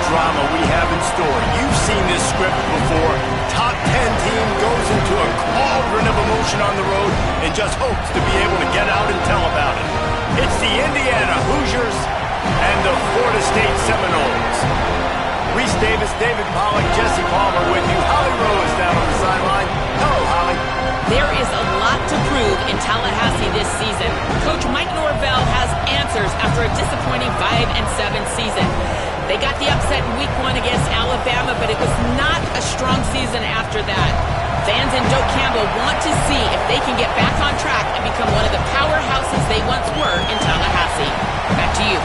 drama we have in store. You've seen this script before. Top 10 team goes into a cauldron of emotion on the road and just hopes to be able to get out and tell about it. It's the Indiana Hoosiers and the Florida State Seminoles. Reese Davis, David Pollack, Jesse Palmer with you. Holly Rowe is down on the sideline. Hello, Holly. There is a lot to prove in Tallahassee this season. Coach Mike Norvell has answers after a disappointing 5-7 season. They got the upset in Week 1 against Alabama, but it was not a strong season after that. Fans in Doak Campbell want to see if they can get back on track and become one of the powerhouses they once were in Tallahassee. Back to you.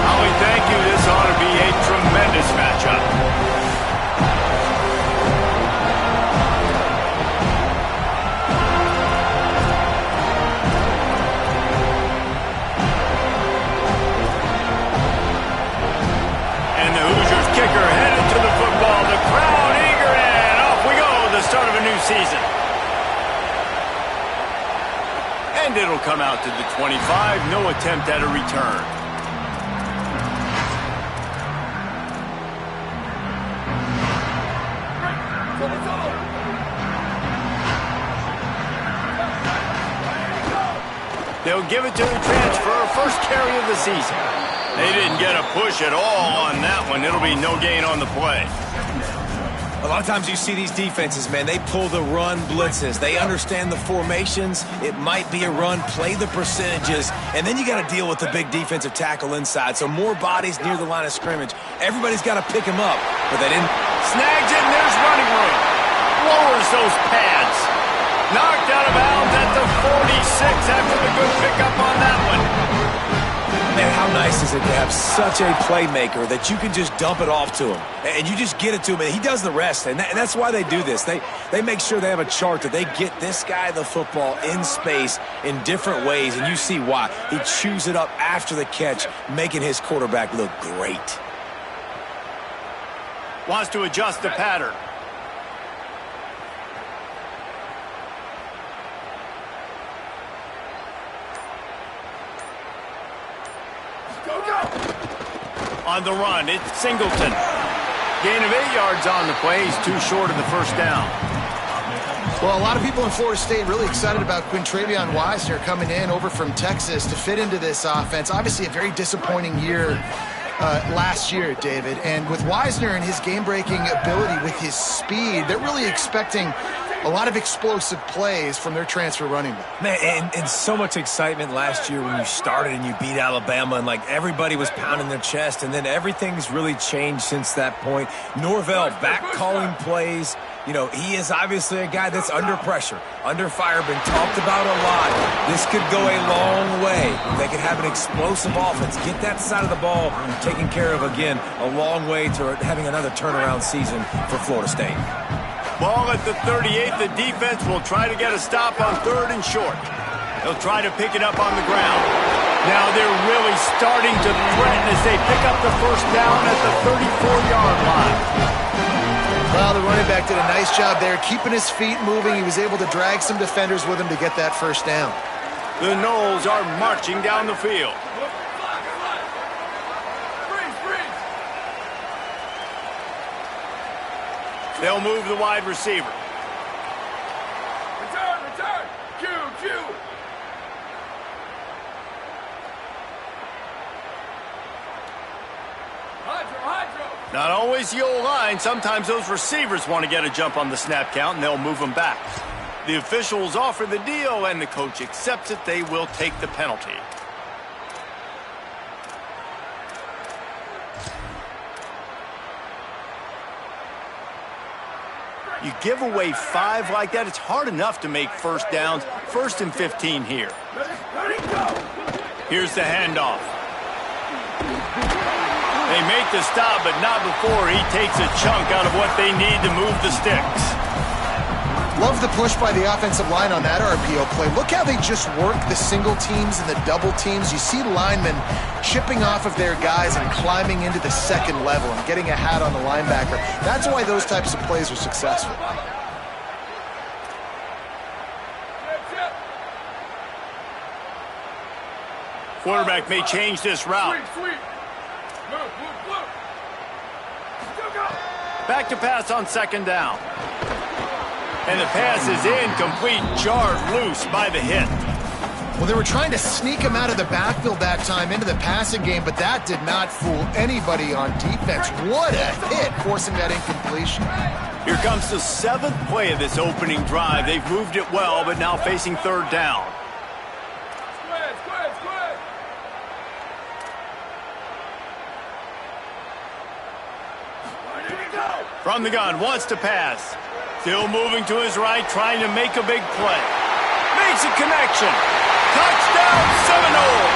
Holly, thank you. This ought to be a tremendous matchup. And the Hoosiers kicker headed to the football. The crowd eager, and off we go. The start of a new season. And it'll come out to the 25. No attempt at a return. They'll give it to the transfer, first carry of the season. They didn't get a push at all on that one. It'll be no gain on the play. A lot of times you see these defenses, man, they pull the run blitzes. They understand the formations. It might be a run, play the percentages, and then you got to deal with the big defensive tackle inside. So more bodies near the line of scrimmage. Everybody's got to pick him up, but they didn't. Snags it, and there's running room. Lowers those pads. Knocked out of bounds at the 46 after the good pickup on that one. Man, how nice is it to have such a playmaker that you can just dump it off to him, and you just get it to him, and he does the rest, and that's why they do this. They make sure they have a chart that they get this guy the football in space in different ways, and you see why. He chews it up after the catch, making his quarterback look great. Wants to adjust the pattern. On the run, it's Singleton. Gain of 8 yards on the play. He's too short of the first down. Well, a lot of people in Florida State really excited about Quintravion Wisner coming in over from Texas to fit into this offense. Obviously, a very disappointing year last year, David. And with Wisner and his game-breaking ability with his speed, they're really expecting a lot of explosive plays from their transfer running back. Man, and so much excitement last year when you started and you beat Alabama, and like everybody was pounding their chest, and then everything's really changed since that point. Norvell back calling plays. You know, he is obviously a guy that's under pressure, under fire, been talked about a lot. This could go a long way. They could have an explosive offense, get that side of the ball taken care of again, a long way to having another turnaround season for Florida State. Ball at the 38. The defense will try to get a stop on 3rd and short. They'll try to pick it up on the ground. Now they're really starting to threaten as they pick up the first down at the 34-yard line. Well, the running back did a nice job there, keeping his feet moving. He was able to drag some defenders with him to get that first down. The Noles are marching down the field. They'll move the wide receiver. Return. Q. Hydro. Not always the old line. Sometimes those receivers want to get a jump on the snap count, and they'll move them back. The officials offer the deal, and the coach accepts it. They will take the penalty. You give away 5 like that, it's hard enough to make first downs. 1st and 15 here. Here's the handoff. They make the stop, but not before he takes a chunk out of what they need to move the sticks. Love the push by the offensive line on that RPO play. Look how they just work the single teams and the double teams. You see linemen chipping off of their guys and climbing into the second level and getting a hat on the linebacker. That's why those types of plays are successful. Quarterback may change this route. Sweep. Back to pass on second down. And the pass is incomplete, jarred loose by the hit. Well, they were trying to sneak him out of the backfield that time into the passing game, but that did not fool anybody on defense. What a hit, forcing that incompletion. Here comes the 7th play of this opening drive. They've moved it well, but now facing third down. From the gun, wants to pass. Still moving to his right, trying to make a big play. Makes a connection. Touchdown, Seminoles!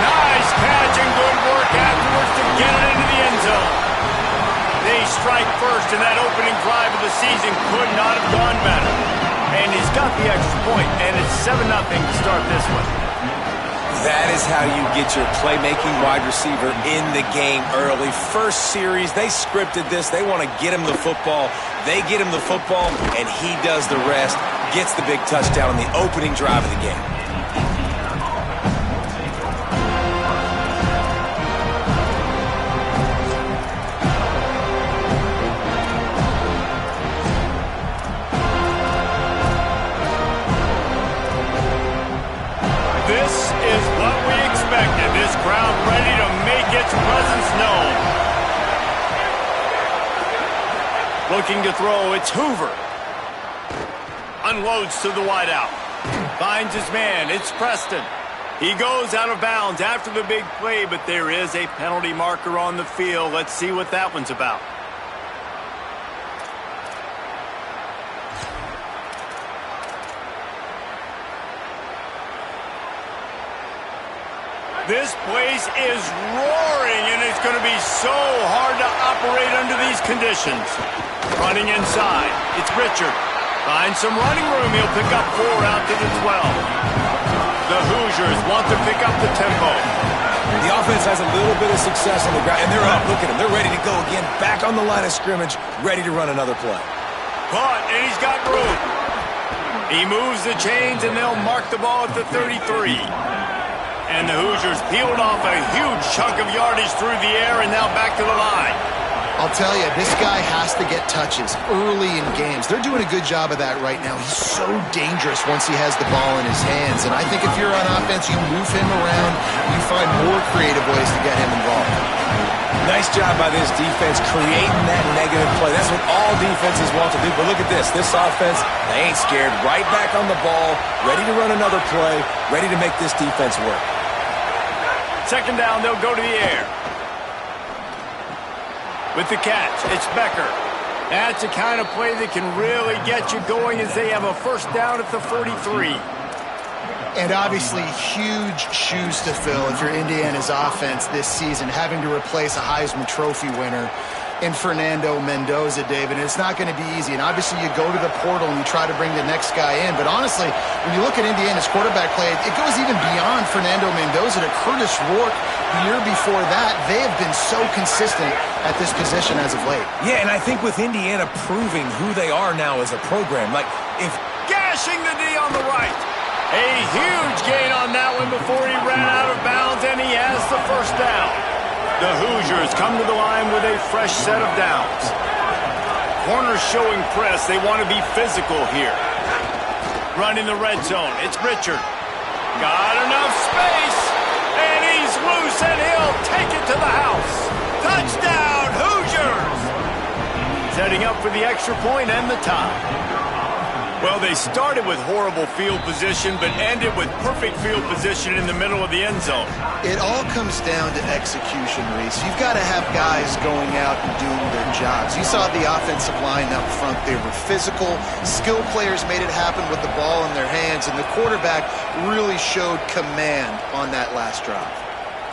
Nice catch and good work afterwards to get it into the end zone. They strike first, and that opening drive of the season could not have gone better. And he's got the extra point, and it's 7-0 to start this one. That is how you get your playmaking wide receiver in the game early. First series, they scripted this. They want to get him the football. They get him the football, and he does the rest. Gets the big touchdown on the opening drive of the game. This is what we expected. This crowd ready to make its presence known. Looking to throw, it's Hoover. Unloads to the wideout. Finds his man, it's Preston. He goes out of bounds after the big play, but there is a penalty marker on the field. Let's see what that one's about. This place is roaring, and it's going to be so hard to operate under these conditions. Running inside, it's Richard. Finds some running room. He'll pick up 4 out to the 12. The Hoosiers want to pick up the tempo. The offense has a little bit of success on the ground, and they're up. Look at them. They're ready to go again. Back on the line of scrimmage, ready to run another play. Caught, and he's got room. He moves the chains, and they'll mark the ball at the 33. And the Hoosiers peeled off a huge chunk of yardage through the air and now back to the line. I'll tell you, this guy has to get touches early in games. They're doing a good job of that right now. He's so dangerous once he has the ball in his hands. And I think if you're on offense, you move him around, you find more creative ways to get him involved. Nice job by this defense creating that negative play. That's what all defenses want to do. But look at this. This offense, they ain't scared. Right back on the ball, ready to run another play, ready to make this defense work. Second down, they'll go to the air. With the catch, it's Becker. That's the kind of play that can really get you going as they have a first down at the 43. And obviously, huge shoes to fill if you're Indiana's offense this season, having to replace a Heisman Trophy winner in Fernando Mendoza, David. And it's not going to be easy. And obviously, you go to the portal and you try to bring the next guy in. But honestly, when you look at Indiana's quarterback play, it goes even beyond Fernando Mendoza to Curtis Rourke the year before that. They have been so consistent at this position as of late. Yeah, and I think with Indiana proving who they are now as a program, like if gashing the D on the right. A huge gain on that one before he ran out of bounds, and he has the first down. The Hoosiers come to the line with a fresh set of downs. Corners showing press. They want to be physical here. Running the red zone. It's Richard. Got enough space, and he's loose, and he'll take it to the house. Touchdown, Hoosiers! Setting up for the extra point and the tie. Well, they started with horrible field position, but ended with perfect field position in the middle of the end zone. It all comes down to execution, Reese. You've got to have guys going out and doing their jobs. You saw the offensive line up front. They were physical. Skilled players made it happen with the ball in their hands, and the quarterback really showed command on that last drive.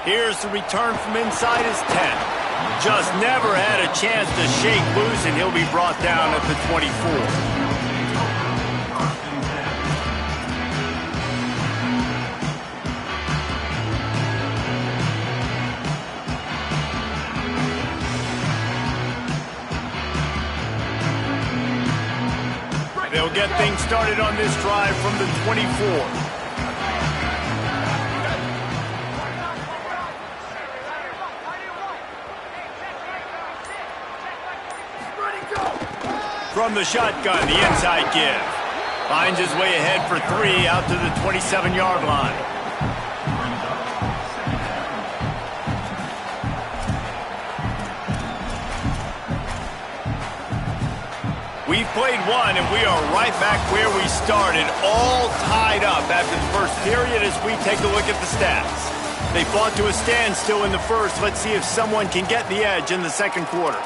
Here's the return from inside his 10. Just never had a chance to shake loose, and he'll be brought down at the 24. They'll get things started on this drive from the 24. From the shotgun, the inside give. Finds his way ahead for 3 out to the 27-yard line. We've played one, and we are right back where we started, all tied up after the first period as we take a look at the stats. They fought to a standstill in the first. Let's see if someone can get the edge in the second quarter.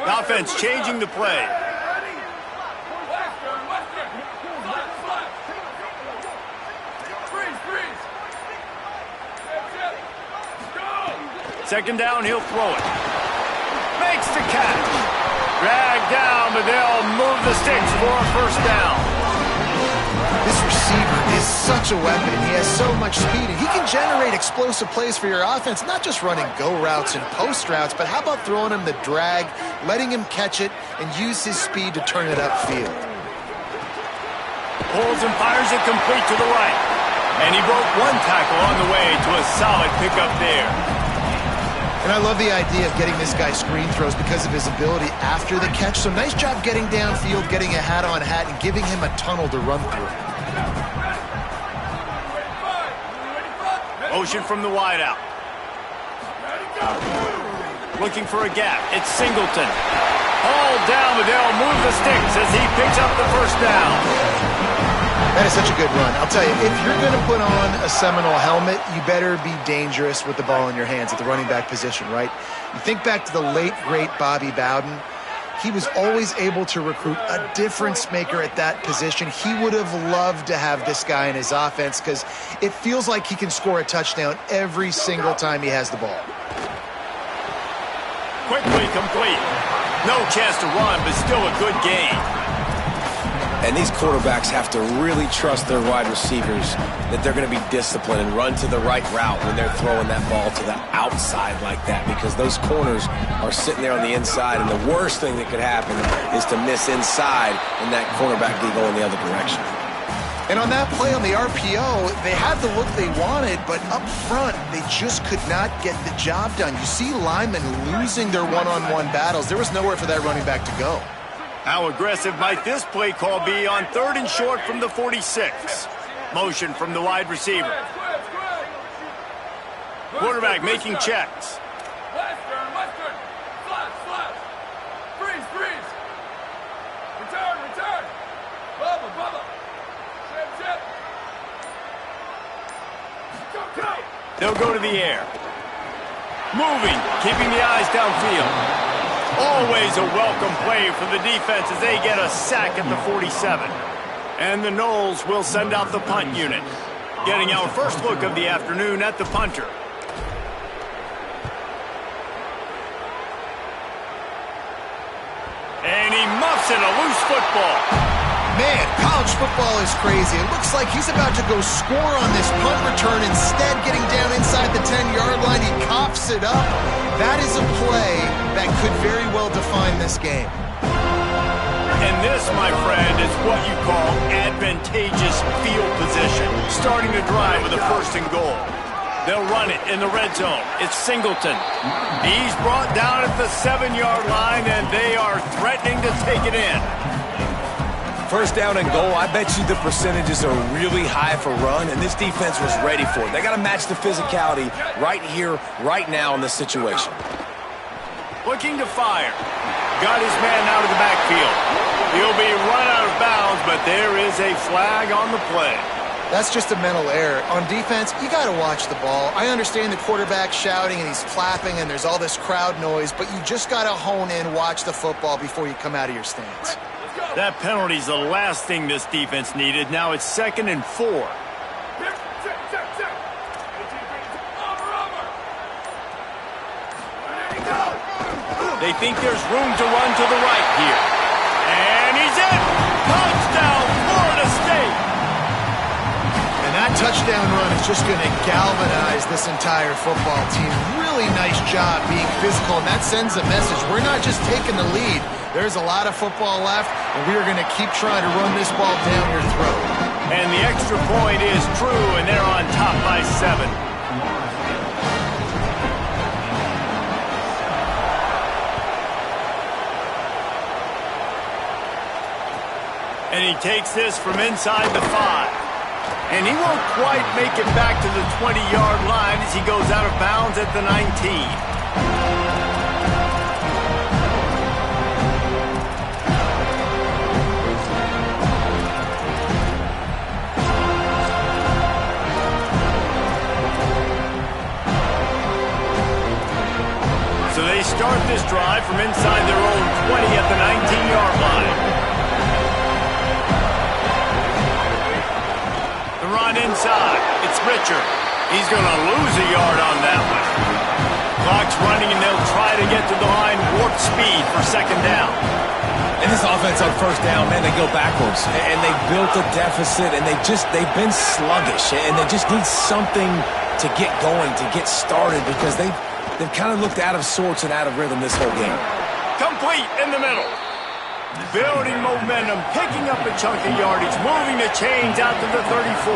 The offense changing the play. Second down, he'll throw it. Makes the catch. Dragged down, but they'll move the sticks for a first down. This receiver is such a weapon. He has so much speed, and he can generate explosive plays for your offense, not just running go routes and post routes, but how about throwing him the drag, letting him catch it, and use his speed to turn it upfield. Pulls and fires it complete to the right. And he broke one tackle on the way to a solid pickup there. And I love the idea of getting this guy screen throws because of his ability after the catch. So nice job getting downfield, getting a hat-on-hat, and giving him a tunnel to run through. Motion from the wideout. Looking for a gap. It's Singleton. Hauled down, but they'll move the sticks as he picks up the first down. That is such a good run. I'll tell you, if you're going to put on a Seminole helmet, you better be dangerous with the ball in your hands at the running back position, right? You think back to the late, great Bobby Bowden. He was always able to recruit a difference maker at that position. He would have loved to have this guy in his offense because it feels like he can score a touchdown every single time he has the ball. Quickly complete. No chance to run, but still a good gain. And these quarterbacks have to really trust their wide receivers that they're going to be disciplined and run to the right route when they're throwing that ball to the outside like that, because those corners are sitting there on the inside, and the worst thing that could happen is to miss inside and that cornerback be going the other direction. And on that play on the RPO, they had the look they wanted, but up front, they just could not get the job done. You see linemen losing their one-on-one battles. There was nowhere for that running back to go. How aggressive might this play call be on 3rd and short from the 46? Motion from the wide receiver. Quarterback making checks. Western. Flash. Freeze. Return. Bubba. Chip. Go. They'll go to the air. Moving, keeping the eyes downfield. Always a welcome play for the defense as they get a sack at the 47. And the Noles will send out the punt unit. Getting our first look of the afternoon at the punter. And he muffs it, a loose football. Man, college football is crazy. It looks like he's about to go score on this punt return. Instead, getting down inside the 10-yard line, he coughs it up. That is a play that could very well define this game. And this, my friend, is what you call advantageous field position. Starting to drive with a 1st and goal. They'll run it in the red zone. It's Singleton. He's brought down at the 7-yard line, and they are threatening to take it in. 1st down and goal, I bet you the percentages are really high for run, and this defense was ready for it. They got to match the physicality right here, right now in this situation. Looking to fire. Got his man out of the backfield. He'll be run out of bounds, but there is a flag on the play. That's just a mental error. On defense, you got to watch the ball. I understand the quarterback shouting and he's clapping and there's all this crowd noise, but you just got to hone in, watch the football before you come out of your stance. That penalty's the last thing this defense needed. Now it's 2nd and 4. They think there's room to run to the right here. And he's in! Touchdown, Florida State! And that touchdown run is just going to galvanize this entire football team. Really nice job being physical, and that sends a message. We're not just taking the lead. There's a lot of football left, and we are going to keep trying to run this ball down your throat. And the extra point is true, and they're on top by 27. And he takes this from inside the 5. And he won't quite make it back to the 20-yard line as he goes out of bounds at the 19. So they start this drive from inside their own 20 at the 19-yard line. The run inside. It's Richard. He's going to lose a yard on that one. Clock's running, and they'll try to get to the line warp speed for second down. And this offense on first down, man, they go backwards. And they built a deficit, and they've been sluggish. And they just need something to get going, to get started, because they've kind of looked out of sorts and out of rhythm this whole game. Complete in the middle. Building momentum, picking up a chunk of yardage, moving the chains out to the 34.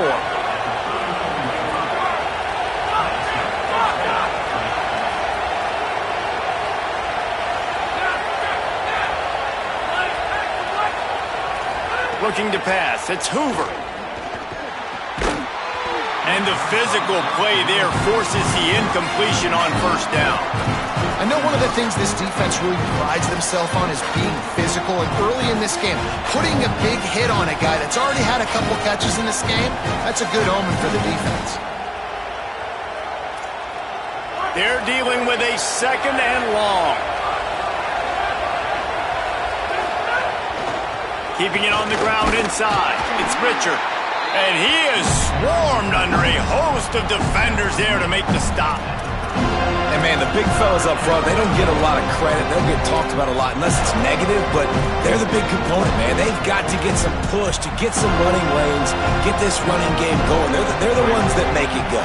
Looking to pass. It's Hoover. And the physical play there forces the incompletion on first down. I know one of the things this defense really prides themselves on is being physical, and early in this game, putting a big hit on a guy that's already had a couple catches in this game, that's a good omen for the defense. They're dealing with a second and long. Keeping it on the ground inside. It's Richard. And he is swarmed under a host of defenders there to make the stop. And, man, the big fellas up front, they don't get a lot of credit. They'll get talked about a lot unless it's negative, but they're the big component, man. They've got to get some push, to get some running lanes, get this running game going. They're the ones that make it go.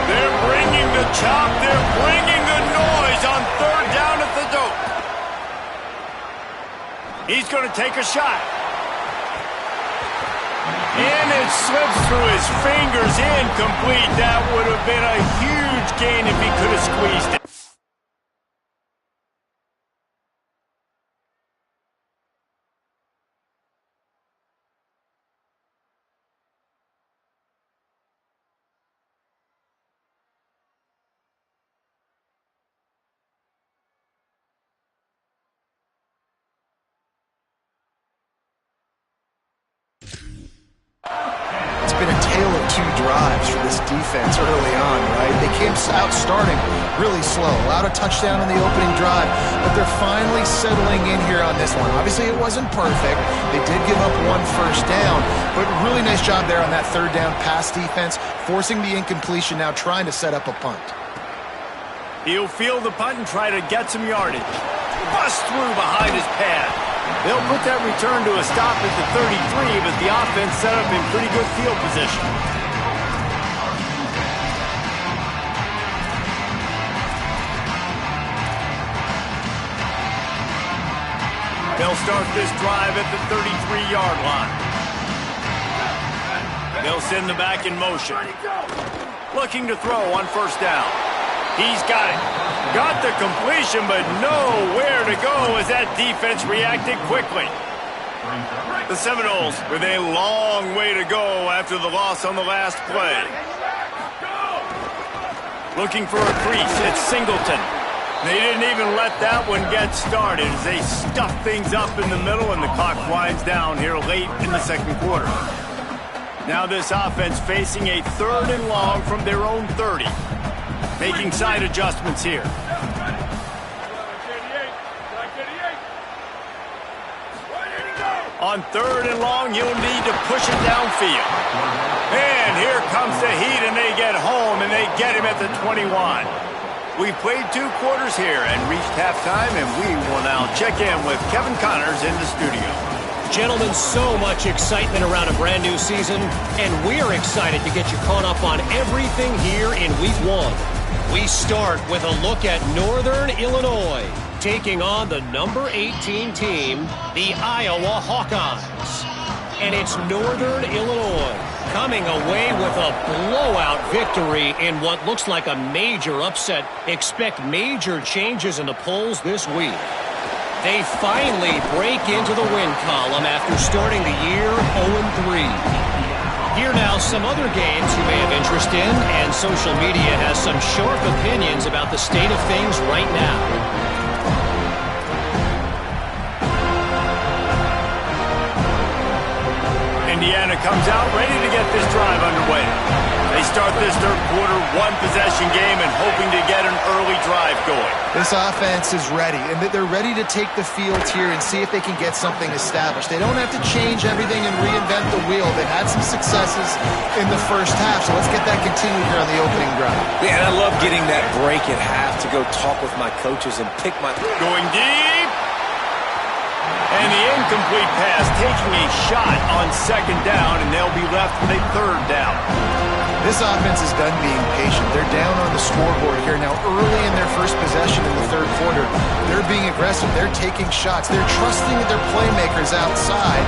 They're bringing the chop. They're bringing the noise on third down at the dope. He's going to take a shot. And it slips through his fingers, incomplete. That would have been a huge gain if he could have squeezed it. It's been a tale of two drives for this defense early on, right? They came out starting really slow, allowed a touchdown on the opening drive, but they're finally settling in here on this one. Obviously, it wasn't perfect. They did give up one first down, but really nice job there on that third down pass defense, forcing the incompletion, now trying to set up a punt. He'll field the punt and try to get some yardage. Bust through behind his pad. They'll put that return to a stop at the 33, but the offense set up in pretty good field position. They'll start this drive at the 33-yard line. They'll send the back in motion. Looking to throw on first down. He's got it. Got the completion, but nowhere to go as that defense reacted quickly. The Seminoles with a long way to go after the loss on the last play. Looking for a crease. It's Singleton. They didn't even let that one get started as they stuff things up in the middle, and the clock winds down here late in the second quarter. Now this offense facing a third and long from their own 30. Making side adjustments here. On third and long, you'll need to push it downfield. And here comes the heat, and they get home, and they get him at the 21. We've played 2 quarters here and reached halftime, and we will now check in with Kevin Connors in the studio. Gentlemen, so much excitement around a brand new season, and we're excited to get you caught up on everything here in Week 1. We start with a look at Northern Illinois, taking on the number 18 team, the Iowa Hawkeyes. And it's Northern Illinois coming away with a blowout victory in what looks like a major upset. Expect major changes in the polls this week. They finally break into the win column after starting the year 0-3. Here now, some other games you may have interest in, and social media has some sharp opinions about the state of things right now. Indiana comes out ready to get this drive underway. They start this third quarter one-possession game and hoping to get an early drive going. This offense is ready, and they're ready to take the field here and see if they can get something established. They don't have to change everything and reinvent the wheel. They've had some successes in the first half, so let's get that continued here on the opening drive. Yeah, and I love getting that break at half to go talk with my coaches and pick my... Going deep. And the incomplete pass taking a shot on second down, and they'll be left with a third down. This offense is done being patient. They're down on the scoreboard here now early in their first possession in the third quarter. They're being aggressive. They're taking shots. They're trusting their playmakers outside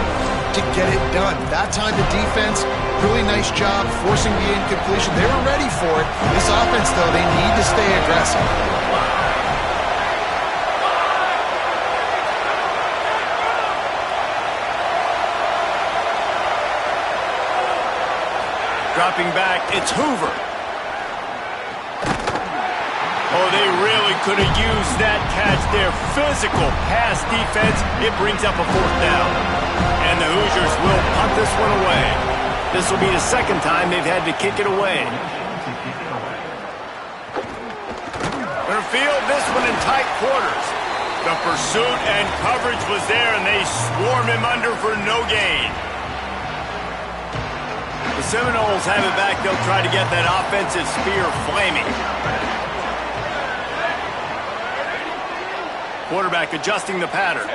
to get it done. That time the defense, really nice job forcing the incompletion. They were ready for it. This offense, though, they need to stay aggressive. Dropping back, it's Hoover. Oh, they really could have used that catch there. Physical pass defense. It brings up a fourth down. And the Hoosiers will punt this one away. This will be the second time they've had to kick it away. They'll field this one in tight quarters. The pursuit and coverage was there, and they swarm him under for no gain. The Seminoles have it back. They'll try to get that offensive spear flaming. Quarterback adjusting the pattern.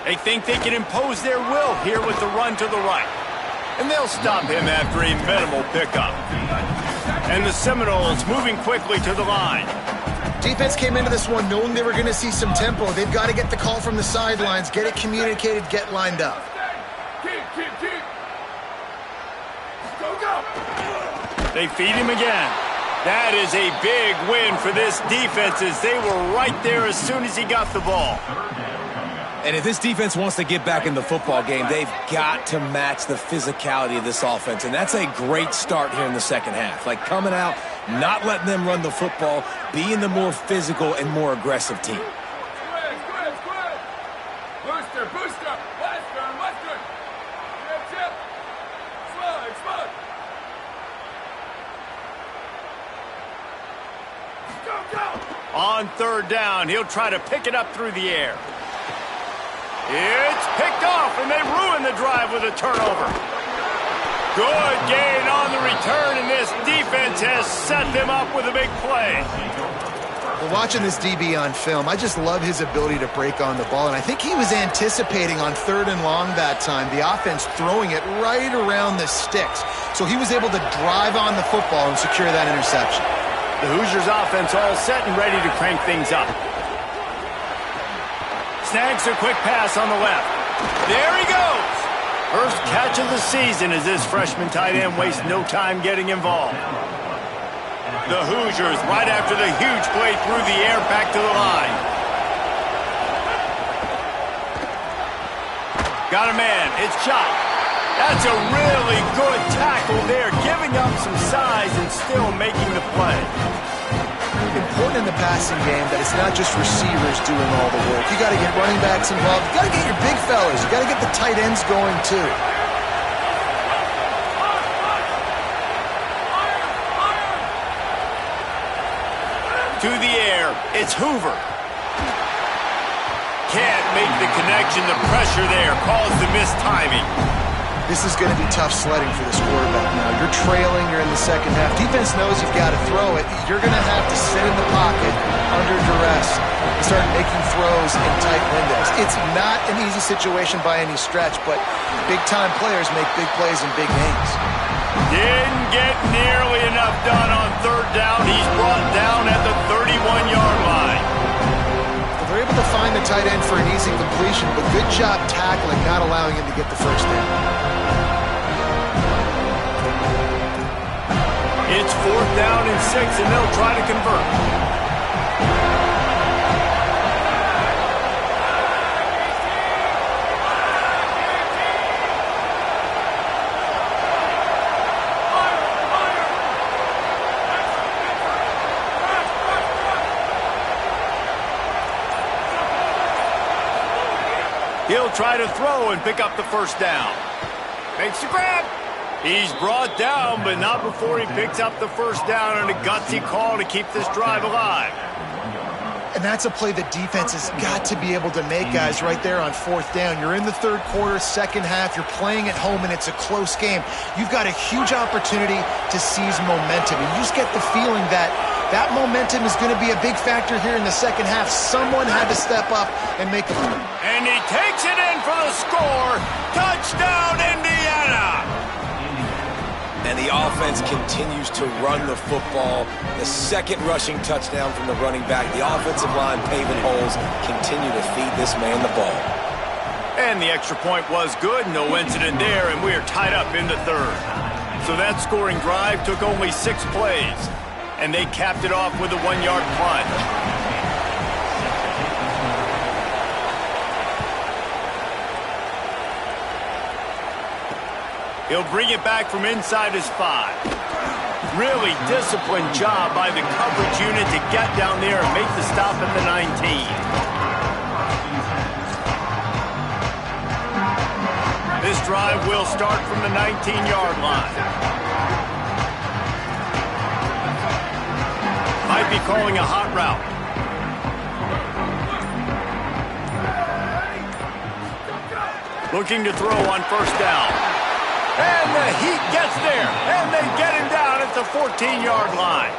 They think they can impose their will here with the run to the right. And they'll stop him after a minimal pickup. And the Seminoles moving quickly to the line. Defense came into this one knowing they were going to see some tempo. They've got to get the call from the sidelines, get it communicated, get lined up. Keep. Go. They feed him again. That is a big win for this defense as they were right there as soon as he got the ball. And if this defense wants to get back in the football game, they've got to match the physicality of this offense. And that's a great start here in the second half. Like coming out, not letting them run the football, being the more physical and more aggressive team. Squid. Booster. Western. Chip. Slug. Go. On third down, he'll try to pick it up through the air. It's picked off, and they ruin the drive with a turnover. Good gain on the return, and this defense has set them up with a big play. Well, watching this DB on film, I just love his ability to break on the ball, and I think he was anticipating on third and long that time, the offense throwing it right around the sticks. So he was able to drive on the football and secure that interception. The Hoosiers offense all set and ready to crank things up. Snags a quick pass on the left. There he goes. First catch of the season as this freshman tight end wastes no time getting involved. The Hoosiers right after the huge play through the air back to the line. Got a man. It's Chop. That's a really good tackle there, giving up some size and still making the play. Important in the passing game that it's not just receivers doing all the work. You got to get running backs involved. You got to get your big fellas. You got to get the tight ends going too. To the air, it's Hoover. Can't make the connection. The pressure there caused the missed timing. This is going to be tough sledding for this quarterback now. You're trailing, you're in the second half. Defense knows you've got to throw it. You're going to have to sit in the pocket under duress and start making throws in tight windows. It's not an easy situation by any stretch, but big-time players make big plays in big games. Didn't get nearly enough done on third down. He's brought down at the 31-yard line. Well, They're able to find the tight end for an easy completion, but good job tackling, not allowing him to get the first down. It's 4th down and 6, and they'll try to convert. He'll try to throw and pick up the first down. Makes the grab. He's brought down, but not before he picks up the first down, and a gutsy call to keep this drive alive. And that's a play the defense has got to be able to make, guys, right there on 4th down. You're in the 3rd quarter, 2nd half. You're playing at home, and it's a close game. You've got a huge opportunity to seize momentum. And you just get the feeling that that momentum is going to be a big factor here in the 2nd half. Someone had to step up and make it. And he takes it in for the score. Touchdown, Indiana! And the offense continues to run the football. The 2nd rushing touchdown from the running back. The offensive line paving holes, continue to feed this man the ball. And the extra point was good. No incident there, and we are tied up in the 3rd. So that scoring drive took only 6 plays, and they capped it off with a 1-yard punt. He'll bring it back from inside his 5. Really disciplined job by the coverage unit to get down there and make the stop at the 19. This drive will start from the 19-yard line. Might be calling a hot route. Looking to throw on 1st down. And the Heat gets there, and they get him down at the 14-yard line.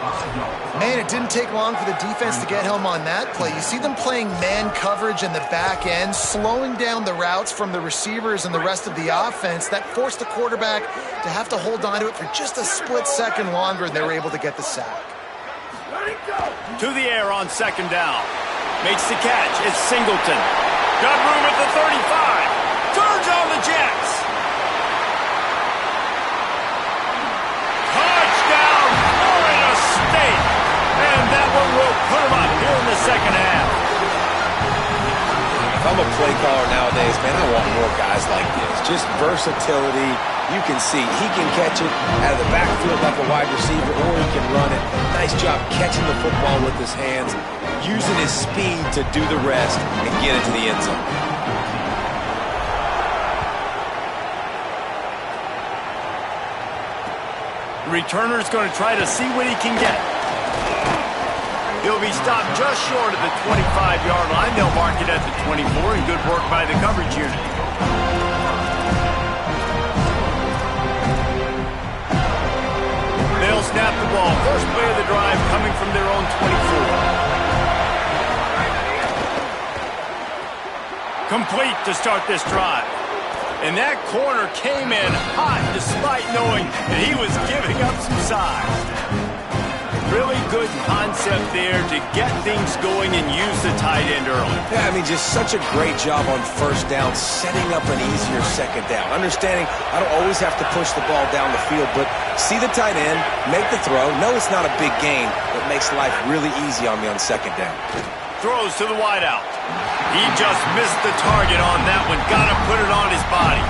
Man, it didn't take long for the defense to get home on that play. You see them playing man coverage in the back end, slowing down the routes from the receivers and the rest of the offense. That forced the quarterback to have to hold on to it for just a split second longer, and they were able to get the sack. To the air on 2nd down. Makes the catch. It's Singleton. Got room at the 35. Turns on the Jets. And that one will put him up here in the 2nd half. If I'm a play caller nowadays, man, I want more guys like this. Just versatility. You can see he can catch it out of the backfield like a wide receiver, or he can run it. Nice job catching the football with his hands, using his speed to do the rest and get it to the end zone. The returner's going to try to see what he can get. He'll be stopped just short of the 25-yard line. They'll mark it at the 24, and good work by the coverage unit. They'll snap the ball. First play of the drive coming from their own 24. Complete to start this drive. And that corner came in hot despite knowing that he was giving up some size. Really good concept there to get things going and use the tight end early. Yeah, I mean, just such a great job on 1st down, setting up an easier 2nd down. Understanding I don't always have to push the ball down the field, but see the tight end, make the throw. No, it's not a big gain, but makes life really easy on me on 2nd down. Throws to the wideout. He just missed the target on that one. Got to put it on his body.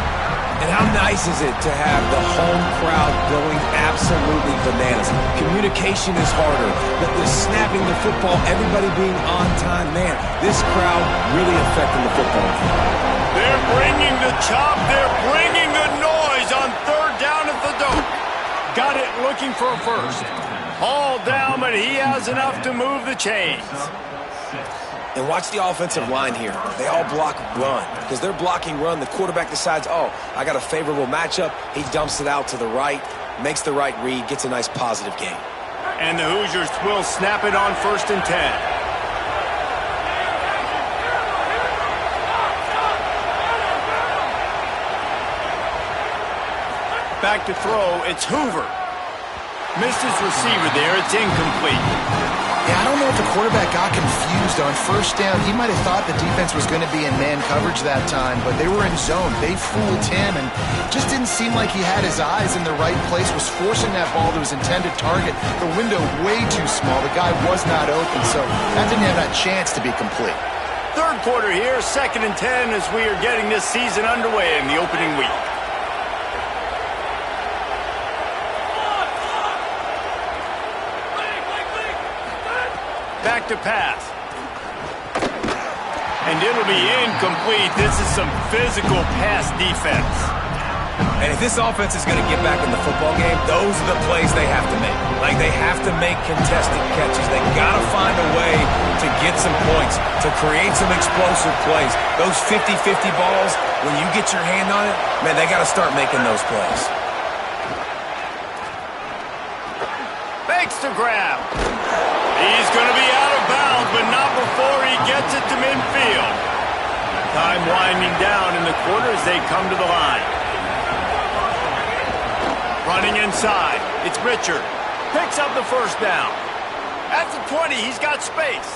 And how nice is it to have the home crowd going absolutely bananas? Communication is harder. The snapping the football, everybody being on time. Man, this crowd really affecting the football. They're bringing the chop. They're bringing the noise on 3rd down at the dope. Got it looking for a first. Hauled down, but he has enough to move the chains. And watch the offensive line here. They all block run. Because they're blocking run, the quarterback decides, oh, I got a favorable matchup. He dumps it out to the right, makes the right read, gets a nice positive gain. And the Hoosiers will snap it on 1st and 10. Back to throw, it's Hoover. Missed his receiver there, it's incomplete. Yeah, I don't know if the quarterback got confused on first down. He might have thought the defense was going to be in man coverage that time, but they were in zone. They fooled him, and just didn't seem like he had his eyes in the right place, was forcing that ball to his intended target. The window way too small. The guy was not open, so that didn't have that chance to be complete. Third quarter here, 2nd and 10 as we are getting this season underway in the opening week. Back to pass. And it'll be incomplete. This is some physical pass defense. And if this offense is going to get back in the football game, those are the plays they have to make. Like, they have to make contested catches. They got to find a way to get some points, to create some explosive plays. Those 50-50 balls, when you get your hand on it, man, they got to start making those plays. Fakes to grab. He's going to be out of bounds, but not before he gets it to midfield. Time winding down in the quarter as they come to the line. Running inside. It's Richard. Picks up the first down. At the 20, he's got space.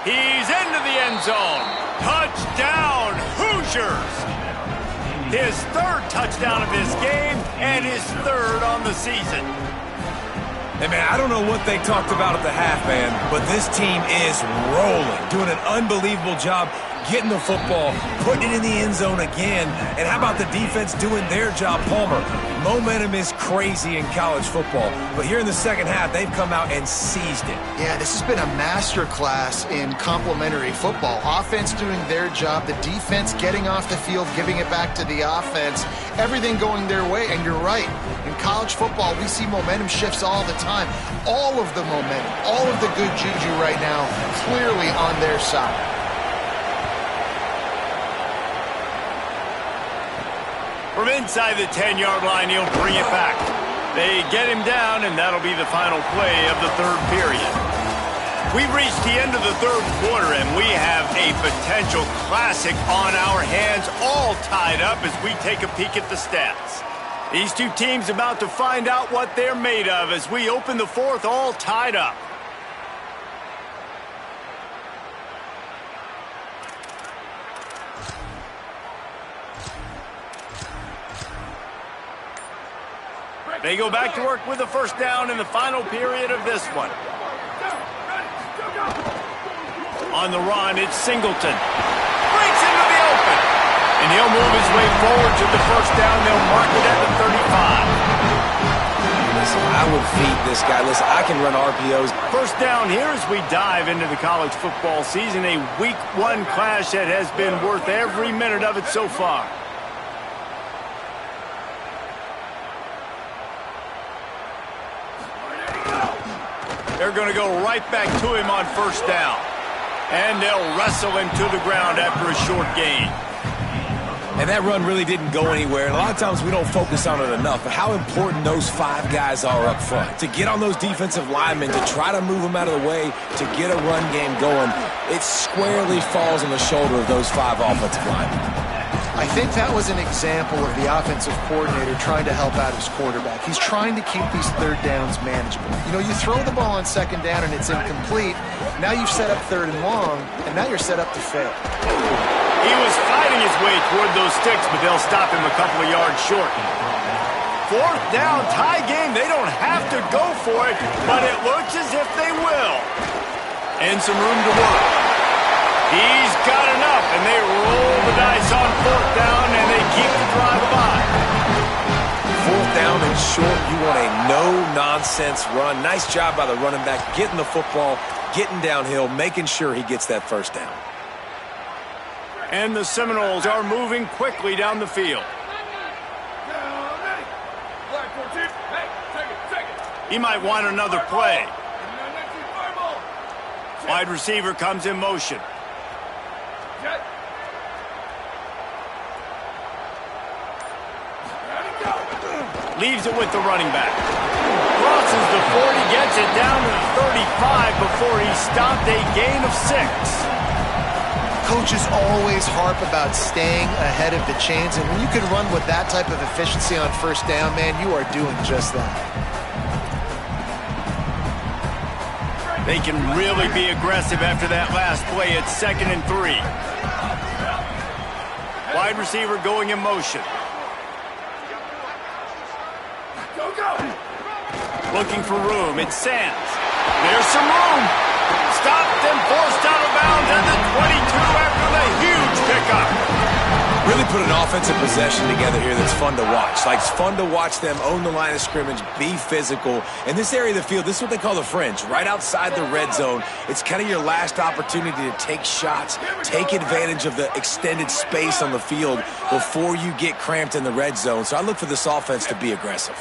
He's into the end zone. Touchdown, Hoosiers! His 3rd touchdown of his game and his 3rd on the season. Hey, man, I don't know what they talked about at the half, man, but this team is rolling, doing an unbelievable job getting the football, putting it in the end zone again. And how about the defense doing their job, Palmer? Momentum is crazy in college football, but here in the second half, they've come out and seized it. Yeah, this has been a masterclass in complementary football. Offense doing their job, the defense getting off the field, giving it back to the offense, everything going their way. And you're right, in college football, we see momentum shifts all the time. All of the momentum, all of the good juju right now, clearly on their side. From inside the 10-yard line, he'll bring it back. They get him down, and that'll be the final play of the 3rd period. We've reached the end of the 3rd quarter, and we have a potential classic on our hands, all tied up as we take a peek at the stats. These two teams about to find out what they're made of as we open the 4th, all tied up. They go back to work with the first down in the final period of this one. On the run, it's Singleton. Breaks into the open. And he'll move his way forward to the first down. They'll mark it at the 35. Listen, I would feed this guy. Listen, I can run RPOs. First down here as we dive into the college football season. A week 1 clash that has been worth every minute of it so far. They're going to go right back to him on first down. And they'll wrestle him to the ground after a short gain. And that run really didn't go anywhere. And a lot of times we don't focus on it enough, but how important those 5 guys are up front. To get on those defensive linemen, to try to move them out of the way, to get a run game going, it squarely falls on the shoulder of those 5 offensive linemen. I think that was an example of the offensive coordinator trying to help out his quarterback. He's trying to keep these 3rd downs manageable. You know, you throw the ball on 2nd down and it's incomplete. Now you've set up 3rd and long, and now you're set up to fail. He was fighting his way toward those sticks, but they'll stop him a couple of yards short. 4th down, tie game. They don't have to go for it, but it looks as if they will. And some room to work. He's got enough, and they roll the dice on 4th down, and they keep the drive alive. 4th down and short, you want a no-nonsense run. Nice job by the running back, getting the football, getting downhill, making sure he gets that first down. And the Seminoles are moving quickly down the field. He might want another play. Wide receiver comes in motion. Leaves it with the running back. Crosses the 40, gets it down to the 35 before he stopped, a gain of 6. Coaches always harp about staying ahead of the chains, and when you can run with that type of efficiency on first down, man, you are doing just that. They can really be aggressive after that last play. It's 2nd and 3. Wide receiver going in motion. Go, go! Looking for room. It's Sands. There's some room. Stopped and forced out of bounds at the 22 after the huge pickup. Really put an offensive possession together here that's fun to watch. Like, it's fun to watch them own the line of scrimmage, be physical. In this area of the field, this is what they call the fringe, right outside the red zone. It's kind of your last opportunity to take shots, take advantage of the extended space on the field before you get cramped in the red zone. So I look for this offense to be aggressive.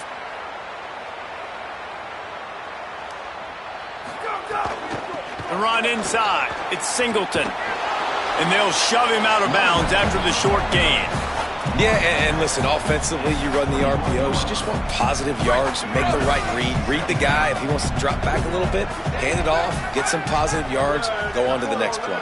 The run inside. It's Singleton. And they'll shove him out of bounds after the short gain. Yeah, and listen, offensively, you run the RPOs. You just want positive yards, make the right read the guy. If he wants to drop back a little bit, hand it off, get some positive yards, go on to the next play.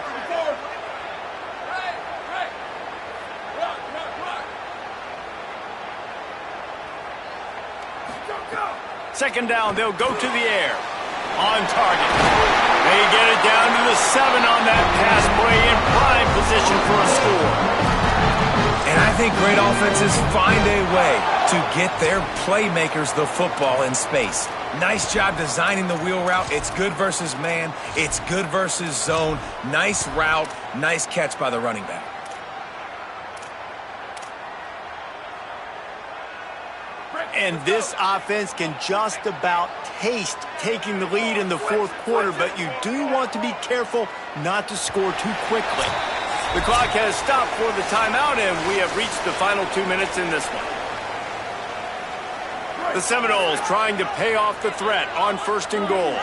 Second down, they'll go to the air. On target. They get it down to the 7 on that pass play in prime position for a score. And I think great offenses find a way to get their playmakers the football in space. Nice job designing the wheel route. It's good versus man. It's good versus zone. Nice route. Nice catch by the running back. And this offense can just about taste taking the lead in the fourth quarter, but you do want to be careful not to score too quickly. The clock has stopped for the timeout, and we have reached the final 2 minutes in this one. The Seminoles trying to pay off the threat on 1st and goal.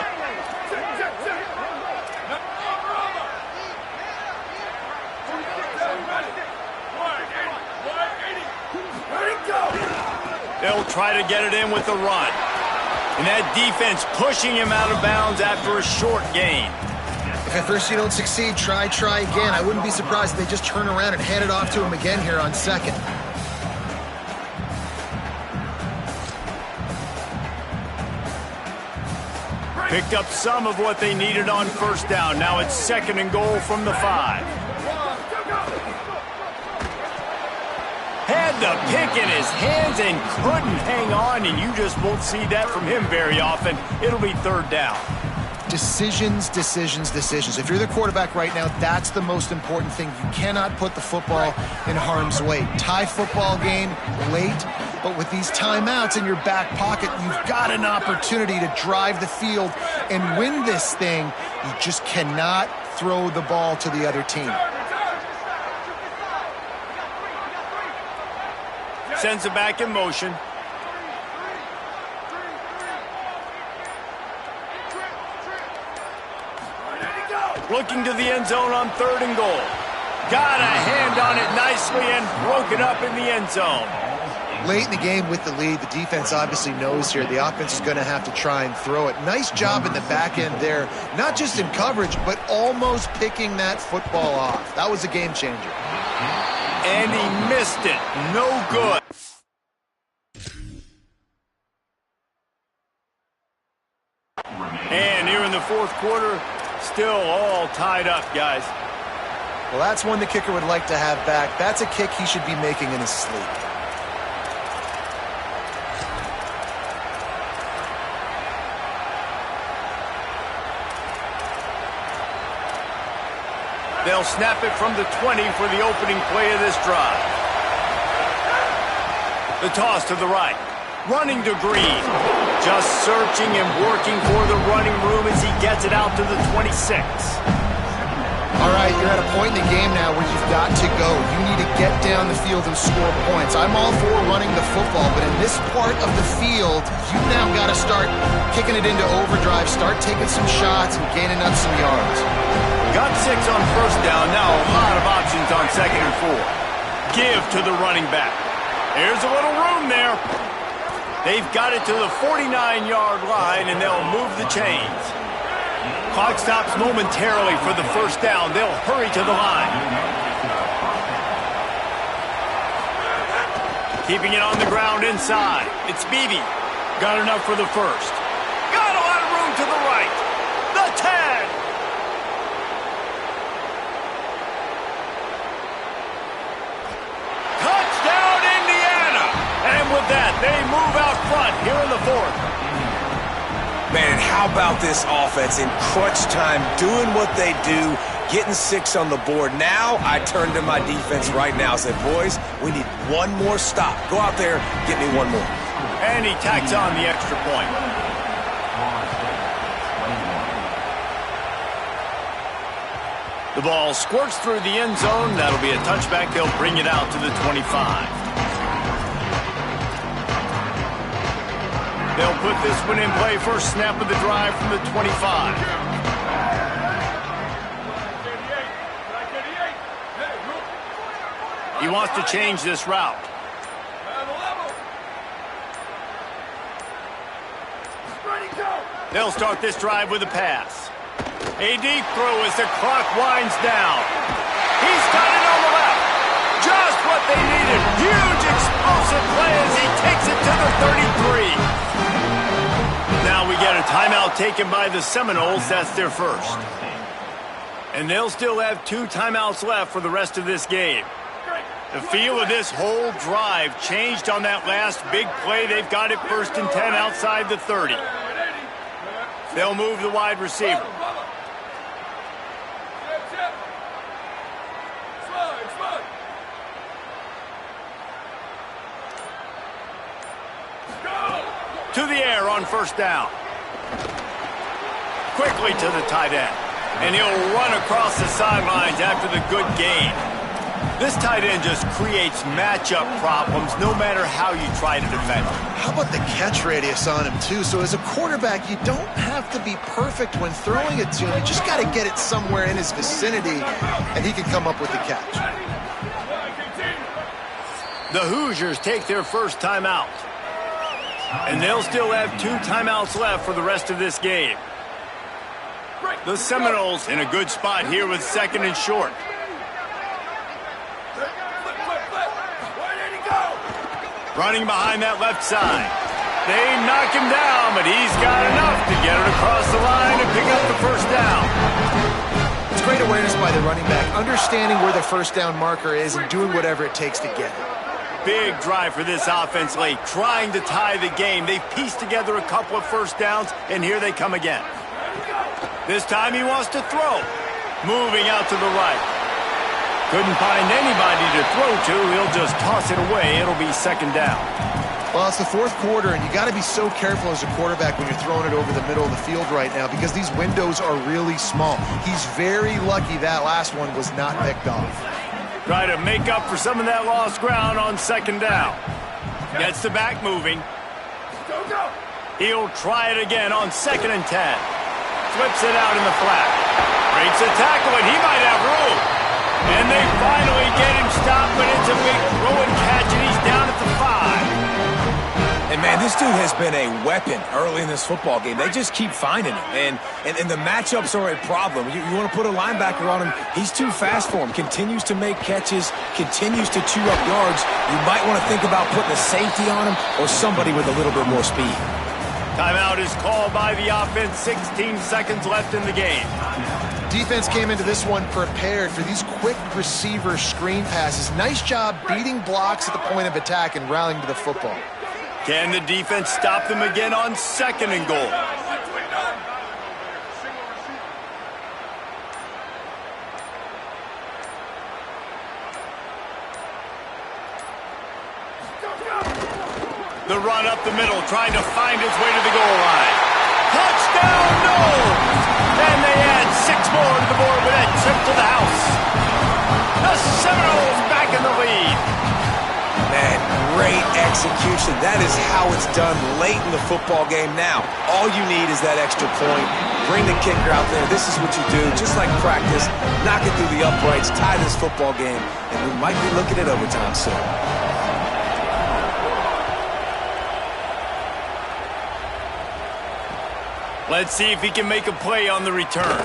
They'll try to get it in with the run. And that defense pushing him out of bounds after a short gain. If at first you don't succeed, try again. I wouldn't be surprised if they just turn around and hand it off to him again here on 2nd. Picked up some of what they needed on 1st down. Now it's 2nd and goal from the 5. Had the pick in his hands and couldn't hang on, and you just won't see that from him very often. It'll be 3rd down. Decisions. If you're the quarterback right now, that's the most important thing. You cannot put the football in harm's way. Tie football game late, but with these timeouts in your back pocket, you've got an opportunity to drive the field and win this thing. You just cannot throw the ball to the other team. Sends it back in motion. Looking to the end zone on 3rd and goal. Got a hand on it nicely and broke it up in the end zone. Late in the game with the lead, the defense obviously knows here the offense is going to have to try and throw it. Nice job in the back end there, not just in coverage, but almost picking that football off. That was a game changer. And he missed it. No good. And here in the fourth quarter, still all tied up, guys. Well, that's one the kicker would like to have back. That's a kick he should be making in his sleep. They'll snap it from the 20 for the opening play of this drive. The toss to the right. Running to Green. Just searching and working for the running room as he gets it out to the 26. All right, you're at a point in the game now where you've got to go. You need to get down the field and score points. I'm all for running the football, but in this part of the field, you've now got to start kicking it into overdrive, start taking some shots and gaining up some yards. Got 6 on first down. Now a lot of options on 2nd and 4. Give to the running back. There's a little room there. They've got it to the 49-yard line, and they'll move the chains. Clock stops momentarily for the first down. They'll hurry to the line. Keeping it on the ground inside. It's Beebe. Got enough for the first. Got a lot of room to the right. the 10. Touchdown, Indiana. And with that, they move out front here in the 4th. Man, and how about this offense in crunch time, doing what they do, getting 6 on the board. Now I turn to my defense right now and say, boys, we need one more stop. Go out there, get me one more. And he tacks on the extra point. The ball squirts through the end zone. That'll be a touchback. They'll bring it out to the 25. They'll put this one in play. First snap of the drive from the 25. He wants to change this route. They'll start this drive with a pass. A deep throw as the clock winds down. He's got it on the left. Just what they needed. Huge explosive play as he takes it to the 33. Now we get a timeout taken by the Seminoles. That's their first. And they'll still have 2 timeouts left for the rest of this game. The feel of this whole drive changed on that last big play. They've got it 1st and 10 outside the 30. They'll move the wide receiver. To the air on first down. Quickly to the tight end. And he'll run across the sidelines after the good gain. This tight end just creates matchup problems no matter how you try to defend him. How about the catch radius on him, too? So as a quarterback, you don't have to be perfect when throwing it to him. You just got to get it somewhere in his vicinity, and he can come up with the catch. The Hoosiers take their first timeout. And they'll still have 2 timeouts left for the rest of this game. The Seminoles in a good spot here with 2nd and short. Running behind that left side. They knock him down, but he's got enough to get it across the line and pick up the first down. It's great awareness by the running back, understanding where the first down marker is and doing whatever it takes to get it. Big drive for this offense late, trying to tie the game. They've pieced together a couple of first downs, and here they come again. This time he wants to throw. Moving out to the right. Couldn't find anybody to throw to. He'll just toss it away. It'll be 2nd down. Well, it's the 4th quarter, and you got to be so careful as a quarterback when you're throwing it over the middle of the field right now because these windows are really small. He's very lucky that last one was not picked off. Try to make up for some of that lost ground on 2nd down. Gets the back moving. He'll try it again on 2nd and 10. Flips it out in the flat. Breaks a tackle, and he might have room. And they finally get him stopped, but it's a big throw and catch, and he's down at the 5. And, man, this dude has been a weapon early in this football game. They just keep finding him. And the matchups are a problem. You want to put a linebacker on him, he's too fast for him. Continues to make catches, continues to chew up yards. You might want to think about putting a safety on him or somebody with a little bit more speed. Timeout is called by the offense. 16 seconds left in the game. Defense came into this one prepared for these quick receiver screen passes. Nice job beating blocks at the point of attack and rallying to the football. Can the defense stop them again on 2nd and goal? The run up the middle, trying to find its way to the goal line. Touchdown, no! And they add 6 more to the board with that trip to the house. The Seminoles back in the lead. Man, great execution. That is how it's done late in the football game. Now, all you need is that extra point. Bring the kicker out there. This is what you do, just like practice. Knock it through the uprights, tie this football game, and we might be looking at overtime soon. Let's see if he can make a play on the return.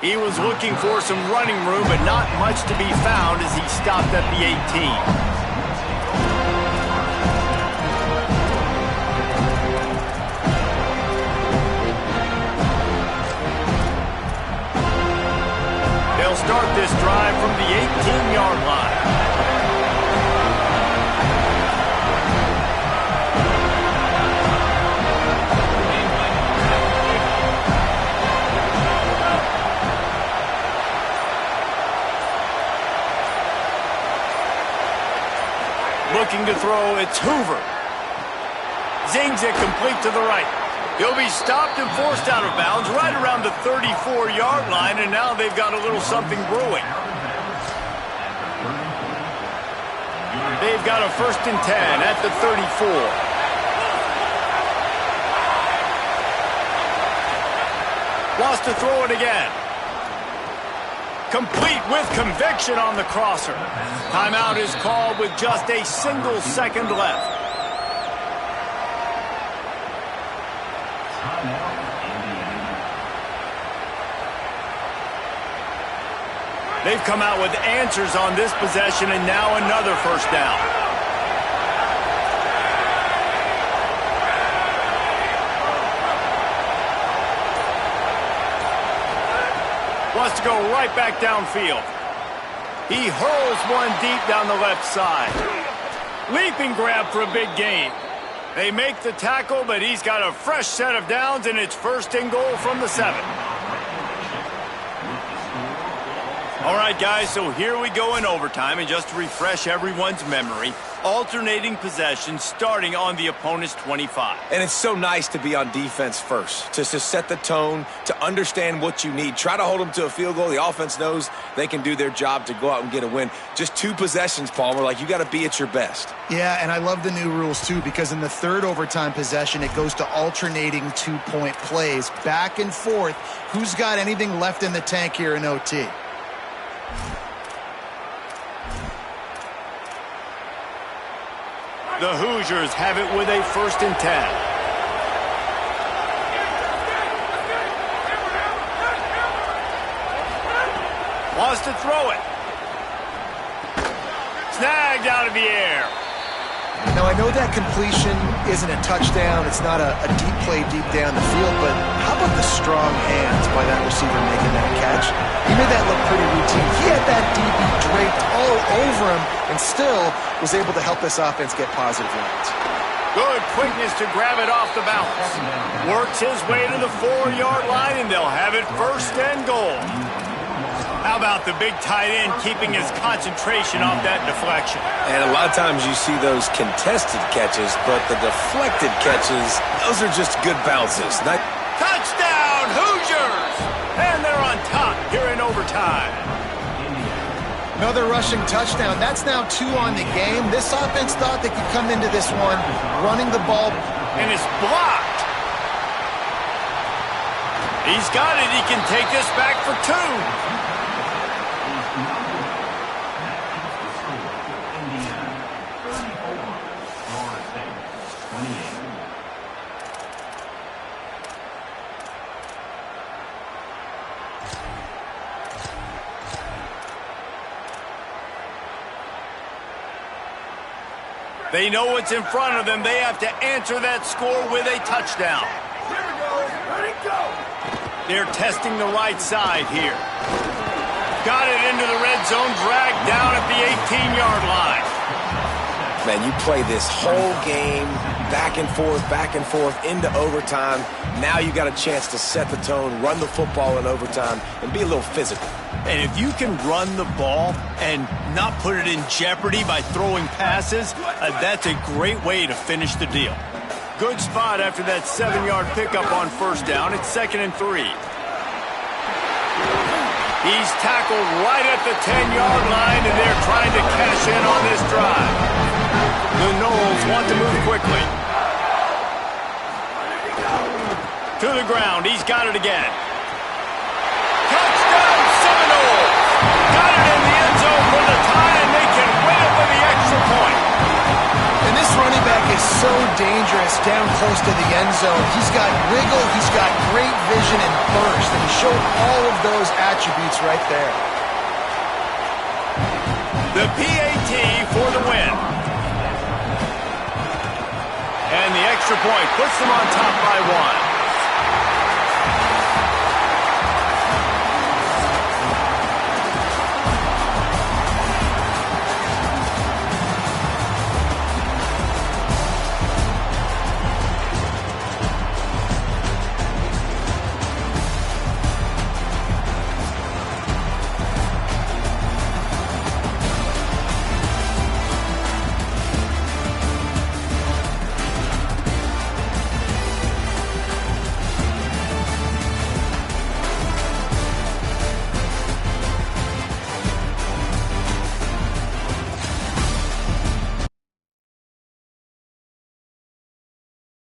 He was looking for some running room, but not much to be found as he stopped at the 18. it's Hoover. Zings it complete to the right. He'll be stopped and forced out of bounds right around the 34-yard line, and now they've got a little something brewing. They've got a 1st and 10 at the 34. Wants to throw it again. Complete with conviction on the crosser. Timeout is called with just a single second left. They've come out with answers on this possession, and now another 1st down. Wants to go right back downfield. He hurls one deep down the left side. Leaping grab for a big gain. They make the tackle, but he's got a fresh set of downs, and it's 1st and goal from the 7. All right, guys, so here we go in overtime, and just to refresh everyone's memory, alternating possession starting on the opponent's 25. And it's so nice to be on defense first, to set the tone, to understand what you need. Try to hold them to a field goal. The offense knows they can do their job to go out and get a win. Just 2 possessions, Palmer, like you got to be at your best. Yeah, and I love the new rules, too, because in the 3rd overtime possession, it goes to alternating 2-point plays, back and forth. Who's got anything left in the tank here in OT? The Hoosiers have it with a 1st and 10. Wants to throw it. Snagged out of the air. Now, I know that completion isn't a touchdown. It's not a deep play deep down the field, but how about the strong hands by that receiver making that catch? He made that look pretty routine. He had that DB draped all over him and still was able to help this offense get positive yards. Good quickness to grab it off the bounce. Works his way to the 4-yard line, and they'll have it 1st and goal. How about the big tight end keeping his concentration off that deflection? And a lot of times you see those contested catches, but the deflected catches, those are just good bounces. Touchdown, Hoosiers! And they're on top here in overtime. Another rushing touchdown. That's now 2 on the game. This offense thought they could come into this one running the ball. And it's blocked. He's got it. He can take this back for 2. They know what's in front of them. They have to answer that score with a touchdown. Here we go. Let it go. They're testing the right side here. Got it into the red zone, dragged down at the 18-yard line. Man, you play this whole game back and forth into overtime. Now you got a chance to set the tone, run the football in overtime, and be a little physical. And if you can run the ball and not put it in jeopardy by throwing passes, that's a great way to finish the deal. Good spot after that 7-yard pickup on 1st down. It's 2nd and 3. He's tackled right at the 10-yard line, and they're trying to cash in on this drive. The Noles want to move quickly. To the ground. He's got it again. Touchdown, Seminoles! Got it in the end zone for the tie, and they can win it for the extra point. And this running back is so dangerous down close to the end zone. He's got wiggle, he's got great vision and burst, and he showed all of those attributes right there. The PAT for the win. And the extra point puts them on top by 1.